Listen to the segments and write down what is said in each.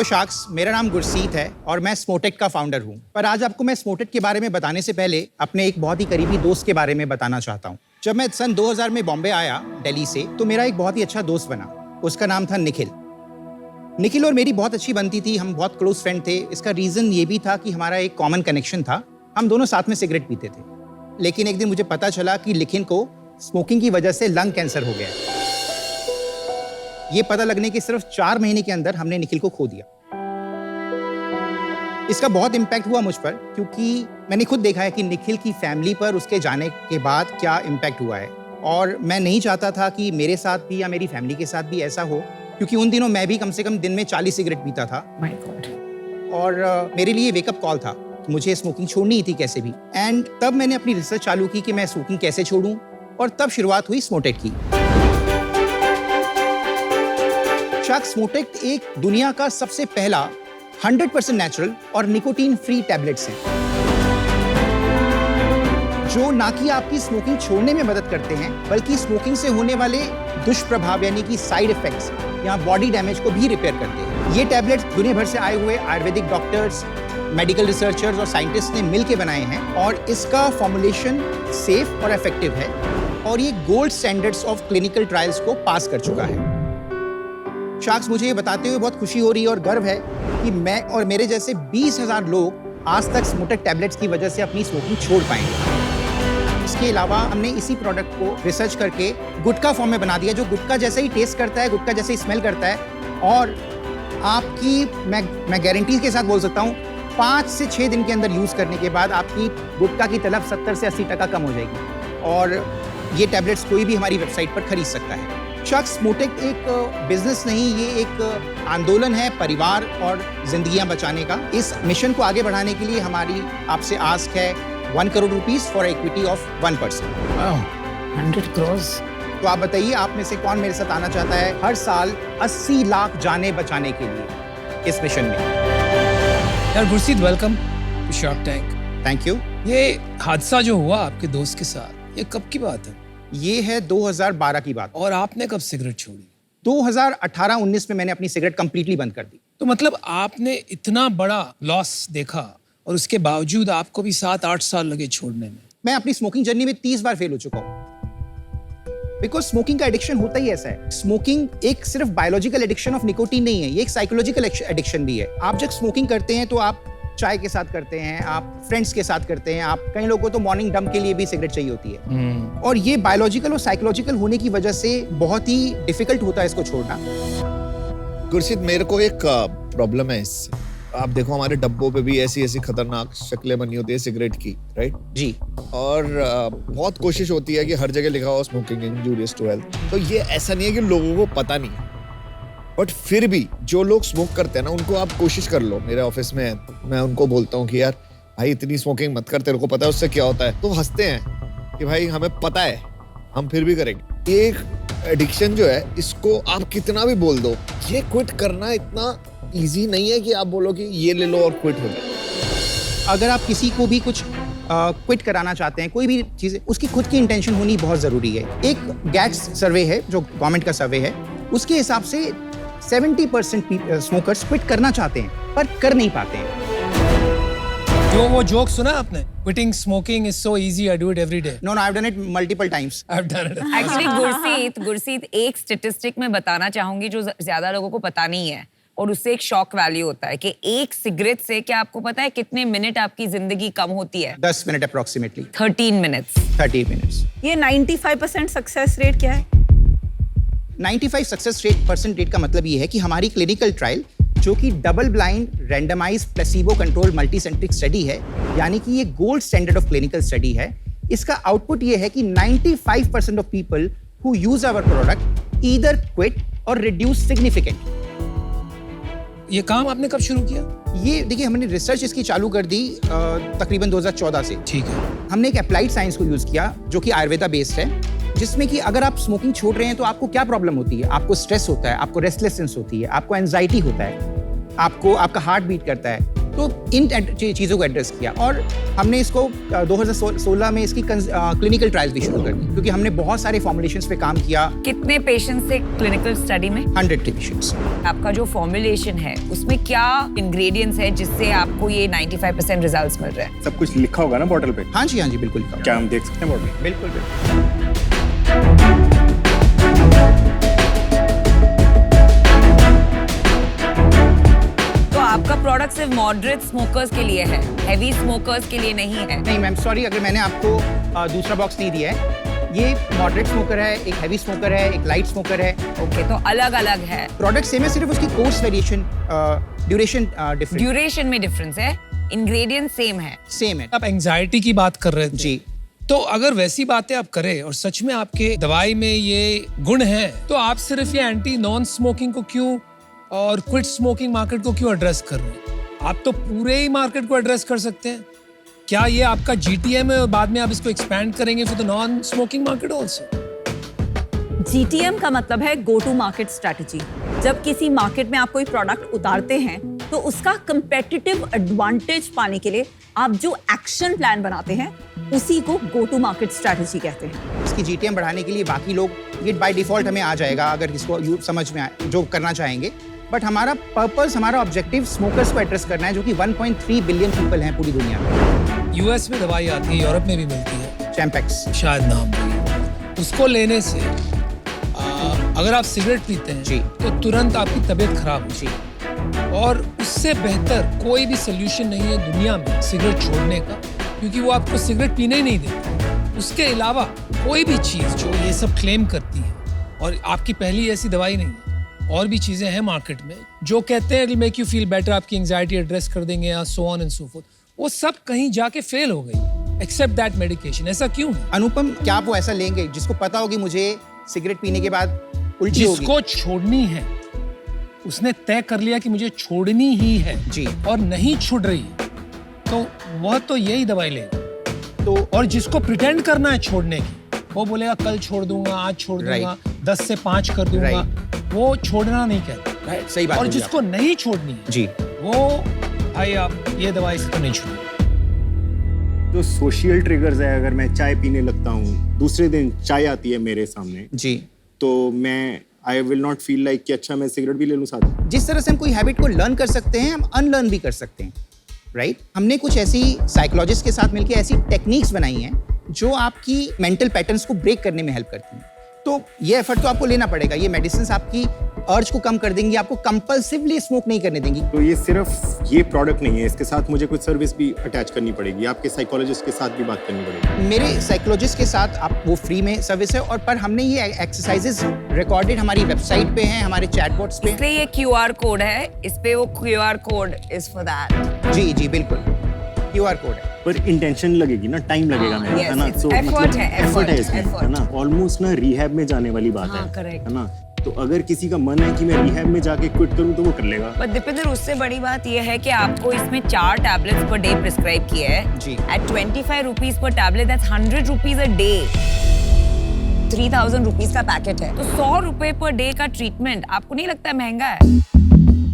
Hello sharks, मेरा नाम गुरसीत है और मैं स्मोटेक का फाउंडर हूँ। पर आज आपको मैं स्मोटेक के बारे में बताने से पहले अपने एक बहुत ही करीबी दोस्त के बारे में बताना चाहता हूँ। जब मैं सन 2000 में बॉम्बे आया दिल्ली से, तो मेरा एक बहुत ही अच्छा दोस्त बना। उसका नाम था निखिल। निखिल और मेरी बहुत अच्छी बनती थी, हम बहुत क्लोज फ्रेंड थे। इसका रीज़न ये भी था कि हमारा एक कॉमन कनेक्शन था, हम दोनों साथ में सिगरेट पीते थे। लेकिन एक दिन मुझे पता चला कि निखिल को स्मोकिंग की वजह से लंग कैंसर हो गया। ये पता लगने के सिर्फ 4 महीने के अंदर हमने निखिल को खो दिया। इसका बहुत इम्पैक्ट हुआ मुझ पर, क्योंकि मैंने खुद देखा है कि निखिल की फैमिली पर उसके जाने के बाद क्या इम्पैक्ट हुआ है। और मैं नहीं चाहता था कि मेरे साथ भी या मेरी फैमिली के साथ भी ऐसा हो, क्योंकि उन दिनों मैं भी कम से कम दिन में 40 सिगरेट पीता था। My God. और मेरे लिए वेकअप कॉल था कि मुझे स्मोकिंग छोड़नी ही थी कैसे भी। एंड तब मैंने अपनी रिसर्च चालू की कि मैं स्मोकिंग कैसे छोड़ूं, और तब शुरुआत हुई स्मोटेक की। स्मोटेक एक दुनिया का सबसे पहला 100% नेचुरल और निकोटीन फ्री टैबलेट्स हैं, जो ना कि आपकी स्मोकिंग छोड़ने में मदद करते हैं, बल्कि स्मोकिंग से होने वाले दुष्प्रभाव यानी कि साइड इफेक्ट्स या बॉडी डैमेज को भी रिपेयर करते हैं। ये टैबलेट्स दुनिया भर से आए हुए आयुर्वेदिक डॉक्टर्स, मेडिकल रिसर्चर्स और साइंटिस्ट ने मिलकर बनाए हैं, और इसका फॉर्मुलेशन सेफ और इफेक्टिव है, और ये gold standards of clinical trials को पास कर चुका है। शार्क्स, मुझे ये बताते हुए बहुत खुशी हो रही है और गर्व है कि मैं और मेरे जैसे 20,000 लोग आज तक स्मोटेक टैबलेट्स की वजह से अपनी स्मोकिंग छोड़ पाएंगे। इसके अलावा हमने इसी प्रोडक्ट को रिसर्च करके गुटखा फॉर्म में बना दिया, जो गुटखा जैसा ही टेस्ट करता है, गुटखा जैसे ही स्मेल करता है, और आपकी मैं गारंटी के साथ बोल सकता हूँ 5 से 6 दिन के अंदर यूज़ करने के बाद आपकी गुटखा की तलब 70 से 80% कम हो जाएगी। और ये टैबलेट्स कोई भी हमारी वेबसाइट पर खरीद सकता है। शार्क्स, स्मोटेक एक बिजनेस नहीं, ये एक आंदोलन है परिवार और जिंदगियां बचाने का। इस मिशन को आगे बढ़ाने के लिए हमारी आपसे आस्क है 1 crore rupees for equity of 1%। 100 crores? तो आप बताइए, आप में से कौन मेरे साथ आना चाहता है हर साल 80 लाख जाने बचाने के लिए इस मिशन में? यार Gurseet, welcome to shark tank. Thank you. ये हादसा जो हुआ आपके दोस्त के साथ, ये कब की बात है? ये है 2012 की बात। और आपने कब सिगरेट छोड़ी? 2018-19 में मैंने अपनी सिगरेट कंप्लीटली बंद कर दी। तो मतलब आपने इतना बड़ा लॉस देखा और उसके बावजूद आपको भी 7-8 साल लगे छोड़ने में। मैं अपनी स्मोकिंग जर्नी में 30 बार फेल हो चुका हूँ, बिकॉज स्मोकिंग का एडिक्शन होता ही ऐसा है। स्मोकिंग एक सिर्फ बायोलॉजिकल एडिक्शन ऑफ निकोटीन नहीं है, ये एक साइकोलॉजिकल एडिक्शन भी है। आप जब स्मोकिंग करते हैं तो आप चाय के साथ करते हैं, आप फ्रेंड्स के साथ करते हैं, आप कई लोगों को तो मॉर्निंग डंप के लिए भी सिगरेट चाहिए होती है। और ये बायोलॉजिकल और साइकोलॉजिकल होने की वजह से बहुत ही डिफिकल्ट होता है इसको छोड़ना। गुरसीत, मेरे को एक प्रॉब्लम है इससे। आप देखो, हमारे डब्बों पे भी ऐसी ऐसी खतरनाक शक्लें बनी होती है सिगरेट की, राइट जी। और बहुत कोशिश होती है कि हर जगह लिखा हो स्मोकिंग इंजूरियस टू हेल्थ। तो ये ऐसा नहीं है कि लोगों को पता नहीं है, बट फिर भी जो लोग स्मोक करते हैं ना, उनको आप कोशिश कर लो। मेरे ऑफिस में मैं उनको बोलता हूँ कि यार भाई इतनी स्मोकिंग मत कर, तेरे को पता है उससे क्या होता है। तो हंसते हैं कि भाई हमें पता है, हम फिर भी करेंगे। एक एडिक्शन जो है, इसको आप कितना भी बोल दो, ये क्विट करना इतना इजी नहीं है कि आप बोलो कि ये ले लो और क्विट हो जाए। अगर आप किसी को भी कुछ क्विट कराना चाहते हैं, कोई भी चीज़, उसकी खुद की इंटेंशन होनी बहुत ज़रूरी है। एक गैट्स सर्वे है, जो गवर्नमेंट का सर्वे है, उसके हिसाब से 70% स्मोकर्स क्विट करना चाहते हैं पर कर नहीं पाते हैं। जो वो जोक सुना आपने, quitting smoking is so easy, I do it every day. No, I have done it multiple times. I have done it. Actually Gurseet, एक स्टैटिस्टिक में बताना चाहूंगी जो ज्यादा लोगों को पता नहीं है, और उससे एक शॉक वैल्यू होता है कि एक सिगरेट से, क्या आपको पता है कितने मिनट आपकी जिंदगी कम होती है? 10 मिनट अप्रोक्सीमेटली। 13 मिनट्स। 30 मिनट्स। ये 95% सक्सेस रेट क्या है? 95 सक्सेस रेट का मतलब ये है कि हमारी क्लिनिकल ट्रायल, जो कि double blind randomize placebo control multicentric study है, यानी कि ये gold standard of clinical study है, इसका आउटपुट ये है कि 95% of people who use our product either quit or reduce significant. ये काम आपने कब शुरू किया? ये देखिए, हमने रिसर्च इसकी चालू कर दी तकरीबन 2014 से। ठीक है। हमने एक अप्लाइड साइंस को यूज किया, जो कि आयुर्वेदा बेस्ड है, जिसमें कि अगर आप स्मोकिंग छोड़ रहे हैं तो आपको क्या प्रॉब्लम होती है। आपको स्ट्रेस होता है, आपको रेस्टलेसनेस होती है, आपको एंजाइटी होता है, आपका हार्ट बीट करता है। तो इन चीज़ों को एड्रेस किया और हमने इसको 2016 में इसकी क्लिनिकल ट्रायल्स भी शुरू कर दी क्योंकि हमने बहुत सारे फॉर्मुलेशंस पे काम किया। कितने पेशेंट्स थे क्लिनिकल स्टडी में? 100 पेशेंट्स। आपका जो फॉर्मुलेशन है उसमें क्या इंग्रेडिएंट्स है जिससे आपको ये 95% रिजल्ट्स मिल रहे हैं? सब कुछ लिखा होगा ना बॉटल पे? हाँ जी बिल्कुल। क्या हम देख सकते हैं बॉटल? बिल्कुल। आपका प्रोडक्ट सिर्फ मॉडरेट स्मोकर्स के लिए है, हेवी स्मोकर्स के लिए नहीं है। नहीं मैम, सॉरी अगर मैंने आपको दूसरा बॉक्स नहीं दिया है। ये मॉडरेट स्मोकर है, एक हेवी स्मोकर है, एक लाइट स्मोकर है। ओके, तो अलग अलग है। प्रोडक्ट सेम है, सिर्फ उसकी course variation, duration different. Duration में डिफरेंस है, इंग्रेडिएंट सेम है। सेम है। आप एंजाइटी की बात कर रहे थे जी। तो अगर वैसी बातें आप करें और सच में आपके दवाई में ये गुण है तो आप सिर्फ ये एंटी नॉन स्मोकिंग को क्यों और क्विट स्मोकिंग मार्केट को क्यों एड्रेस कर रहे हैं? आप तो पूरे ही मार्केट को एड्रेस कर सकते हैं। क्या ये आपका GTM है और बाद में आप इसको एक्सपैंड करेंगे for the non smoking market also? GTM का मतलब है गो टू मार्केट स्ट्रेटजी। जब किसी मार्केट में आप कोई प्रोडक्ट उतारते हैं तो उसका कंपेटिटिव एडवांटेज पाने के लिए आप जो एक्शन प्लान बनाते हैं उसी को गो टू मार्केट स्ट्रेटजी कहते हैं। इसकी GTM बढ़ाने के लिए बाकी लोग ये बाय डिफॉल्ट हमें आ जाएगा अगर इसको समझ में आए जो करना चाहेंगे। बट हमारा पर्पस, हमारा ऑब्जेक्टिव स्मोकर्स को एड्रेस करना है जो कि 1.3 बिलियन पीपल हैं पूरी दुनिया में। US में दवाई आती है, यूरोप में भी मिलती है, चैम्पेक्स शायद नाम है। उसको लेने से अगर आप सिगरेट पीते हैं जी, तो तुरंत आपकी तबीयत खराब हो। जी। और उससे बेहतर कोई भी सोल्यूशन नहीं है दुनिया में सिगरेट छोड़ने का, क्योंकि वो आपको सिगरेट पीने ही नहीं देते। उसके अलावा कोई भी चीज जो ये सब क्लेम करती है, और आपकी पहली ऐसी दवाई नहीं है, और भी चीजें हैं मार्केट में जो कहते हैं it will make you feel better, आपकी एंजाइटी एड्रेस कर देंगे या so on and so fourth, वो सब कहीं जाके फेल हो गई एक्सेप्ट दैट मेडिकेशन। ऐसा क्यों है? अनुपम, क्या आप वो ऐसा लेंगे जिसको पता होगी मुझे सिगरेट पीने के बाद उल्टी होगी? जिसको छोड़नी है उसने तय कर लिया कि मुझे छोड़नी ही है जी, और नहीं छूट रही है तो वह तो यही दवाई लेगा। तो और जिसको प्रिटेंड करना है छोड़ने की, वो बोलेगा कल छोड़ दूंगा, आज छोड़ दूंगा, 10 से 5 कर दूंगा, वो छोड़ना नहीं कहता। सही बात। और जिसको नहीं छोड़नी है जी, वो भाई आप ये दवाई से तो नहीं छोड़ेंगे। जो सोशल ट्रिगर्स है, अगर मैं चाय पीने लगता हूँ, दूसरे दिन चाय आती है मेरे सामने जी, तो मैं I will not feel like कि अच्छा मैं सिगरेट भी ले लूँ साथ में। जिस तरह से हम कोई हैबिट को लर्न कर सकते हैं, हम अनलर्न भी कर सकते हैं, राइट? हमने कुछ ऐसी साइकोलॉजिस्ट के साथ मिलकर ऐसी टेक्निक्स बनाई हैं जो आपकी मेंटल पैटर्न्स को ब्रेक करने में हेल्प करती हैं। तो ये एफर्ट तो आपको लेना पड़ेगा। ये मेडिसिन आपकी अर्ज को कम कर देंगी, आपको कंपल्सिवली स्मोक नहीं करने देंगी। तो ये सिर्फ ये प्रोडक्ट नहीं है, इसके साथ मुझे कुछ सर्विस भी अटैच करनी पड़ेगी, आपके साइकोलॉजिस्ट के साथ भी बात करनी पड़ेगी। मेरे साइकोलॉजिस्ट के साथ आप वो फ्री में सर्विस है, और पर हमने ये एक्सरसाइजेस रिकॉर्डेड हमारी वेबसाइट पे हैं, हमारे चैटबॉट्स पे। इसलिए ये QR कोड है, इस पे वो QR code is for that. जी जी बिल्कुल, QR कोड है। पर इंटेंशन लगेगी ना, टाइम लगेगा हाँ, मेरा, yes, है ना? it's तो effort मतलब है, effort है effort, इसमें, effort। है ना? ऑलमोस्ट ना रिहैब में जाने वाली बात हाँ, है, correct। है ना? तो अगर किसी का मन है कि मैं रिहैब में जाके क्विट करूं तो वो कर लेगा। पर दीपेंद्र, उससे बड़ी बात यह है कि आपको इसमें 4 टैबलेट्स पर डे प्रिस्क्राइब किए हैं जी। At 25 rupees per tablet, that's 100 rupees a day. 3000 rupees का पैकेट है, तो 100 रुपए पर डे का ट्रीटमेंट आपको नहीं लगता महंगा है?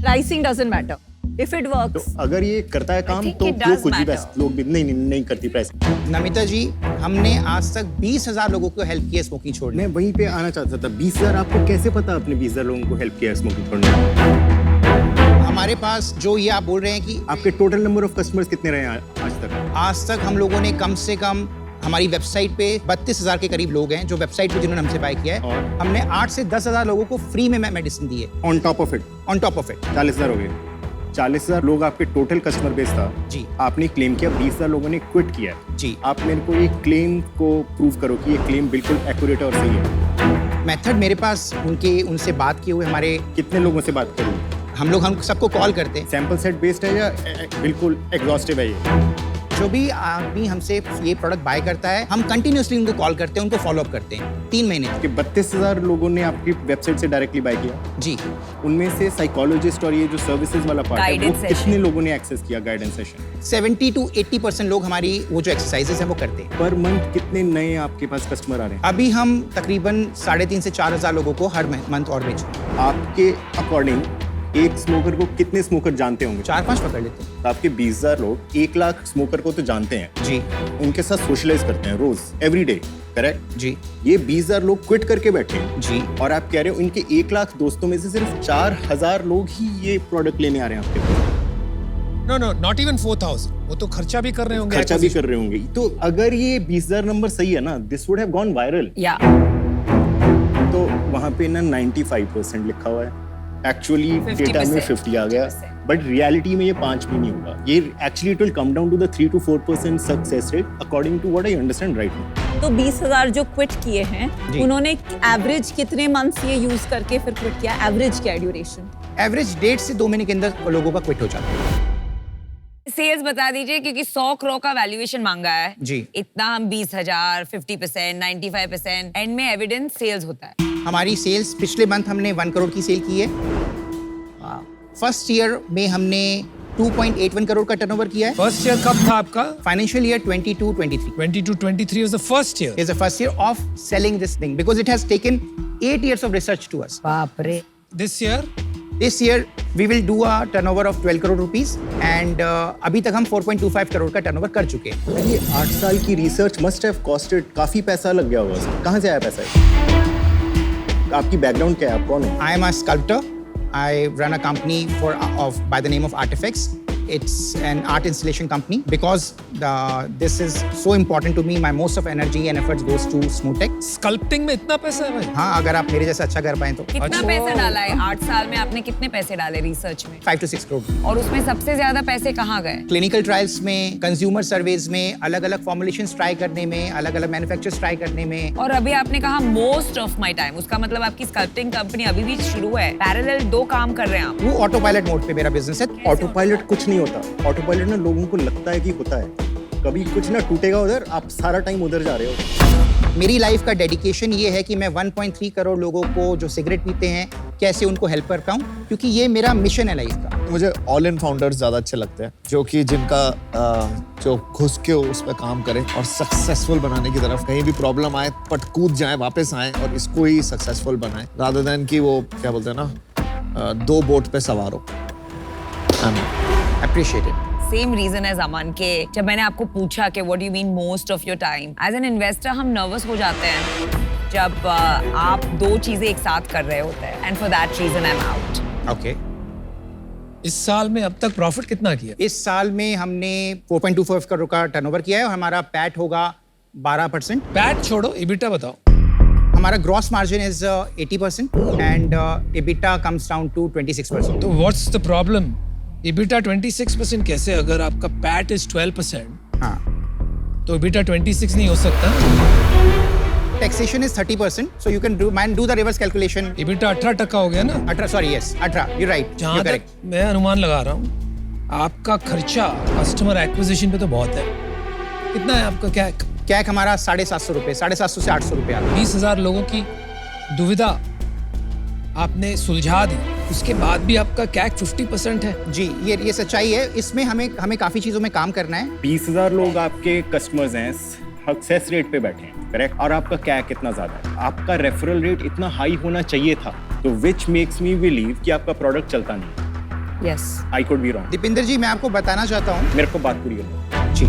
Pricing doesn't matter if it तो वर्क्स। अगर ये करता है काम think तो it लोग does कुछ भी matter। लोग भी नहीं करती प्राइस। नमिता जी, हमने आज तक 20,000 लोगों को हेल्प किया स्मोकिंग छोड़ने। मैं वहीं पे आना चाहता था। 20,000 आपको कैसे पता आपने 20,000 लोगों को हेल्प किया स्मोकिंग छोड़ने में? हमारे पास जो ये आप बोल रहे हैं कि आपके टोटल नंबर ऑफ कस्टमर्स कितने रहे आज तक? हम लोगों ने कम से कम हमारी वेबसाइट पे 32,000 के करीब लोग हैं जो वेबसाइट पे जिन्होंने हमसे बाय किया है। और? हमने 8 से 10,000 लोगों को फ्री में मेडिसिन दी है। On top of it on top of it 40,000 हो गए। 40,000 लोग आपके टोटल कस्टमर बेस था जी। आपने क्लेम किया 20,000 लोगों ने क्विट किया है। जी। आप मेरे को ये क्लेम को प्रूव करो कि ये क्लेम बिल्कुल एक्यूरेट और सही है। मेथड मेरे पास उनसे बात किए हुए हमारे कितने लोगों से बात करूँ? हम सबको कॉल करते हैं। सैंपल सेट बेस्ड है या बिल्कुल एग्जॉस्टिव है ये? जो भी आदमी हमसे ये प्रोडक्ट बाय करता है, हम कंटिन्यूअसली उनको कॉल करते हैं, उनको फॉलो अप करते हैं 3 महीने तक। कि 32,000 लोगों ने आपकी वेबसाइट से डायरेक्टली बाय किया। जी। उनमें से साइकोलॉजिस्ट और ये जो सर्विसेज वाला पार्ट है वो Guidance कितने session। लोगों ने एक्सेस किया गाइडेंस सेशन? 70 to 80% लोग हमारी वो जो एक्सरसाइजेस हैं वो करते हैं। पर मंथ कितने नए आपके पास कस्टमर आ रहे हैं? अभी हम तकरीबन 3,500 से 4,000 लोगों को हर मंथ और बेच रहे हैं। आपके अकॉर्डिंग एक स्मोकर को कितने स्मोकर जानते होंगे? 4-5 पकड़ लेते हैं। तो आपके 20,000 लोग 1 लाख स्मोकर को तो जानते हैं, जी उनके साथ सोशलाइज करते हैं रोज, एवरी डे, करेक्ट? जी ये 20,000 लोग क्विट करके बैठे हैं जी। और आप कह रहे हो इनके 1 लाख दोस्तों में से सिर्फ 4,000 लोग ही ये प्रोडक्ट लेने आ रहे हैं आपके पास। नो नो नॉट इवन 4,000, वो तो खर्चा भी कर रहे होंगे, खर्चा भी कर रहे होंगे। तो अगर ये 20,000 नंबर सही है ना, this would have gone viral. या तो वहां पे ना 95% लिखा हुआ है, एक्चुअली डेटा में 50 आ गया, बट रियलिटी में ये 5 भी नहीं होगा। ये actually it will come down to the 3 to 4% success rate according to what I understand right now. तो 20,000 जो क्विट किए हैं जी। उन्होंने एवरेज कितने मंथ्स ये यूज करके फिर क्विट किया? एवरेज क्या ड्यूरेशन? एवरेज 1.5 से 2 महीने के अंदर लोगों का क्विट हो जाता है। सेल्स बता दीजिए, क्योंकि 100 करोड़ का वैल्यूएशन मांगा है जी। इतना हम 20,000, 50%, 95%, एंड में एविडेंस सेल्स होता है। हमारी सेल्स पिछले मंथ हमने 1 करोड़ की सेल की है। फर्स्ट ईयर में हमने 2.81 करोड़ का टर्नओवर किया है। फर्स्ट ईयर कब था आपका? Financial year 22-23 22-23 was the first year. is the first year of selling this thing because it has taken 8 years of research to us. बाप रे। This year This year we will do a turnover of 12 crore rupees and अभी तक हम 4.25 करोड़ का turnover कर चुके हैं। ये 8 साल की रिसर्च मस्ट हैव कॉस्टेड, काफी पैसा लग गया होगा। कहाँ से आया पैसा ये? आपकी बैकग्राउंड क्या है, आप कौन है? I am a sculptor. I run a company by the name of Artifacts. It's an art installation company. Because this is so important to me, my most of energy and efforts goes to SmoothTech. Sculpting में इतना पैसा है भाई? हाँ, अगर आप मेरे जैसा अच्छा कर पाए तो कितना अच्छा। पैसा डाला है 8 साल में? आपने कितने पैसे डाले रिसर्च में? 5 to 6 करोड़। और उसमें सबसे ज्यादा पैसे कहाँ गए? क्लिनिकल ट्रायल्स में, कंज्यूमर सर्वेज में, अलग अलग फॉर्मुलेशंस ट्राई करने में, अलग अलग मैन्युफैक्चरर्स ट्राई करने में। और अभी आपने कहा मोस्ट ऑफ माय टाइम, उसका मतलब आपकी स्कल्पटिंग कंपनी अभी भी शुरू है, पैरेलल 2 काम कर रहे हैं आप। वो ऑटो पायलट मोड पे मेरा बिजनेस है। ऑटो पायलट कुछ नहीं होता। ऑटो पायलट ना लोगों को लगता है कि होता है, कभी कुछ ना टूटेगा उधर, आप सारा टाइम उधर जा रहे हो। मेरी लाइफ का डेडिकेशन ये है कि मैं 1.3 करोड़ लोगों को जो सिगरेट पीते हैं कैसे उनको हेल्प कर पाऊँ, क्योंकि ये मेरा मिशन है लाइफ का। मुझे ऑल इन फाउंडर्स ज्यादा अच्छे लगते हैं, जो कि जिनका जो घुस के उस पर काम करें और सक्सेसफुल बनाने की तरफ, कहीं भी प्रॉब्लम आए पट कूद जाए, वापस आए और इसको ही सक्सेसफुल बनाए, रादर देन कि वो क्या बोलते हैं ना, 2 बोट पे सवार हो। अप्रिशिएटेड। सेम रीजन है अमन के, जब मैंने आपको पूछा कि what do you mean most of your time, as an investor हम नर्वस हो जाते हैं जब आप 2 चीजें एक साथ कर रहे होते हैं, and for that reason I am out. Okay. इस साल में अब तक प्रॉफिट कितना किया? इस साल में हमने 4.25 करोड़ का टर्नओवर किया है और हमारा पैट होगा 12%। पैट छोड़ो, EBITDA बताओ। हमारा gross margin is 80% and EBITDA comes down to 26%। तो व्हाट्स द प्रॉब्लम? EBITDA 26% कैसे, अगर आपका पैट इज 12%? हाँ। तो EBITDA 26 नहीं हो सकता। Taxation is 30%, so you can do the reverse calculation. EBITDA 18% हो गया ना? 18, sorry, yes, 18. You're right. जहाँ You're तक correct. मैं अनुमान लगा रहा हूँ, आपका खर्चा कस्टमर एक्विजिशन पे तो बहुत है। कितना है आपका कैक? कैक हमारा 750 रुपए, 750 से 800 रुपए आता है। 20,000 लोगों की दुविधा आपने सुलझा दी, उसके बाद भी आपका कैक 50% है। जी, ये सच्चाई है। इसमें हमें काफी चीजों में काम करना है। 20,000 लोग आपके कस्टमर्स हैं, सक्सेस रेट पे बैठे हैं, करेक्ट? और आपका क्या कितना ज्यादा है? आपका रेफरल रेट इतना हाई होना चाहिए था, तो विच मेक्स मी बिलीव कि आपका प्रोडक्ट चलता नहीं। Yes. I could be wrong. Deepinder ji, मैं आपको बताना चाहता हूँ। मेरे को बात पूरी करनी। जी।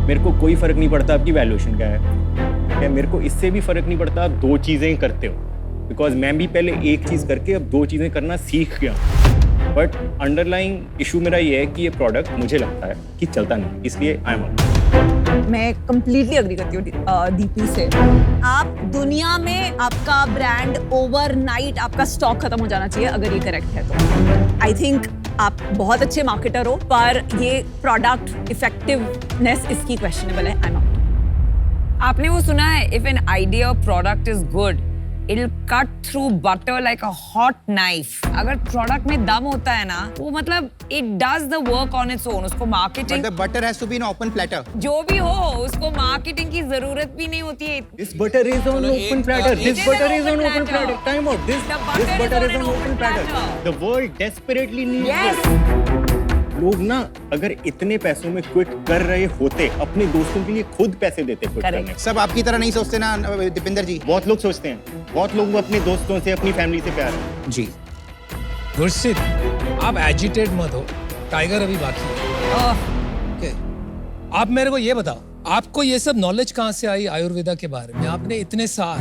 मेरे को कोई फर्क नहीं पड़ता आपकी वैल्यूएशन क्या है, क्या मेरे को इससे भी फर्क नहीं पड़ता आप 2 चीजें करते हो, बिकॉज मैं भी पहले एक चीज करके अब 2 चीजें करना सीख गया। बट अंडरलाइंग इशू मेरा ये है कि ये प्रोडक्ट मुझे लगता है कि चलता नहीं, इसलिए आई एम। मैं कंप्लीटली अग्री करती हूँ दीपी से। आप दुनिया में आपका ब्रांड ओवरनाइट आपका स्टॉक खत्म हो जाना चाहिए, अगर ये करेक्ट है तो। आई थिंक आप बहुत अच्छे मार्केटर हो, पर ये प्रोडक्ट इफेक्टिवनेस इसकी क्वेश्चनेबल है। आई एम आउट। आपने वो सुना है, इफ एन आइडिया और product is good, it'll cut through butter like a hot knife. अगर प्रोडक्ट में दम होता है ना, वो मतलब it does the work on its own. उसको But marketing, the butter has to be in open platter. जो भी हो, उसको मार्केटिंग की जरूरत भी नहीं होती है। This butter is on open platter. It This is butter an is on open open platter. platter. Time out. This The butter is on open platter. platter. The world desperately needs Yes. it. लोग ना अगर इतने पैसों में quit कर रहे होते, अपने दोस्तों के लिए खुद पैसे देते क्विट Correct. करने। सब आपकी तरह नहीं सोचते ना दीपिंदर जी। बहुत लोग सोचते हैं, बहुत लोग अपने दोस्तों से, अपनी फैमिली से प्यार है। जी। गुरसित, आप एजिटेट मत हो, टाइगर अभी बाकी है। Okay. आप मेरे को ये बताओ, आपको ये सब नॉलेज कहाँ से आई आयुर्वेदा के बारे में? आपने इतने साल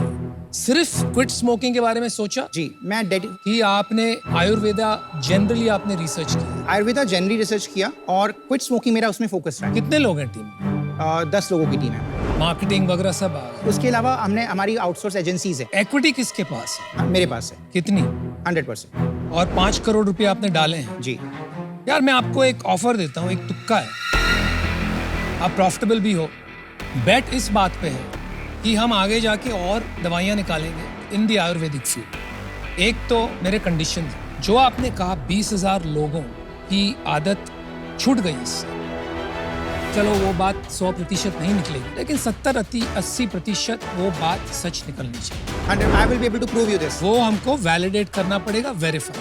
सिर्फ क्विट स्मोकिंग के बारे में सोचा जी मैं कि आपने आयुर्वेदा जनरली आपने रिसर्च किया? आयुर्वेदा जनरली रिसर्च किया और क्विट स्मोकिंग मेरा उसमें फोकस रहा। कितने लोग हैं टीम में? 10 लोगों की टीम है। मार्केटिंग वगैरह सब आ गए। उसके अलावा हमने हमारी आउटसोर्स एजेंसीज है। इक्विटी किसके पास है? मेरे पास है कितनी? 100%। और 5 करोड़ रुपए आपने डाले हैं। जी यार मैं आपको एक ऑफर देता हूँ, एक तुक्का है, आप प्रॉफिटेबल भी हो। बेट इस बात पे है कि हम आगे जाके और दवाइयाँ निकालेंगे इन दी आयुर्वेदिक फील्ड। एक तो मेरे कंडीशन जो आपने कहा 20,000 लोगों की आदत छूट गई इससे, चलो वो बात 100% नहीं निकलेगी, लेकिन 70-80% वो बात सच निकलनी चाहिए। I will be able to prove you this. वो हमको वैलिडेट करना पड़ेगा, वेरीफाई।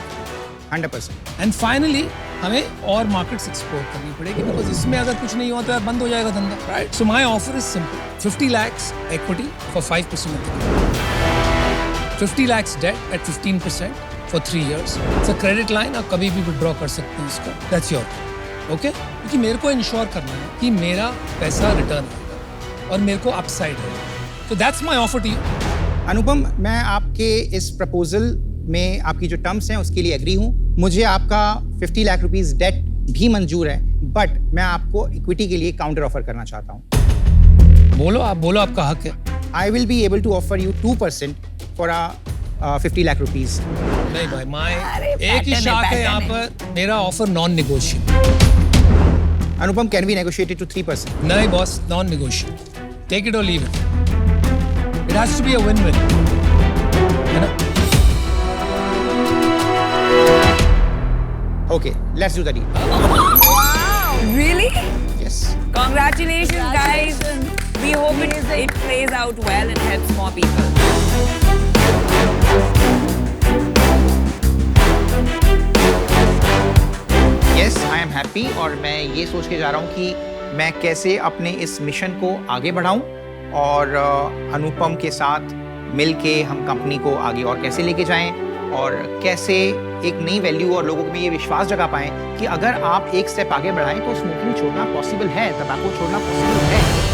100%। एंड फाइनली हमें और मार्केट्स एक्सप्लोर करनी पड़ेगी, बिकॉज इसमें अगर कुछ नहीं हुआ तो यार बंद हो जाएगा धंधा, right? So my offer is simple, 50 lakhs equity for 5% of the company, 50 lakhs debt at 15% for 3 years. It's a credit line, आप कभी भी विड्रॉ कर सकते हैं इसका। That's your, okay? क्योंकि मेरे को इंश्योर करना है कि मेरा पैसा रिटर्न आएगा और मेरे को अपसाइड है। So that's my offer to you. अनुपम, मैं आपके इस प्रपोजल में आपकी जो टर्म्स हैं उसके लिए एग्री हूँ। मुझे आपका 50 लाख रुपीस डेट भी मंजूर है, बट मैं आपको इक्विटी के लिए काउंटर ऑफर करना चाहता हूँ। बोलो, आप बोलो, आपका हक है। I will be able to offer you 2% for 50 lakh rupees. नहीं भाई, माय अरे, एक ही pattern है, शाख है pattern यहाँ है। पर, मेरा offer non negotiable. Anupam, can we negotiate to 3%? नहीं boss, non negotiable, take it or leave it, it has to be a win win, है ना? Okay, let's do the deal. Wow, really? Yes. Congratulations, guys. We hope it plays out well and helps more people. Yes, I am happy और मैं ये सोच के जा रहा हूँ कि मैं कैसे अपने इस मिशन को आगे बढ़ाऊँ और अनुपम के साथ मिल के हम कंपनी को आगे और कैसे लेके जाएं और कैसे एक नई वैल्यू और लोगों में ये विश्वास जगा पाएं कि अगर आप एक स्टेप आगे बढ़ाएं तो स्मोकिंग छोड़ना पॉसिबल है, तंबाकू छोड़ना पॉसिबल है।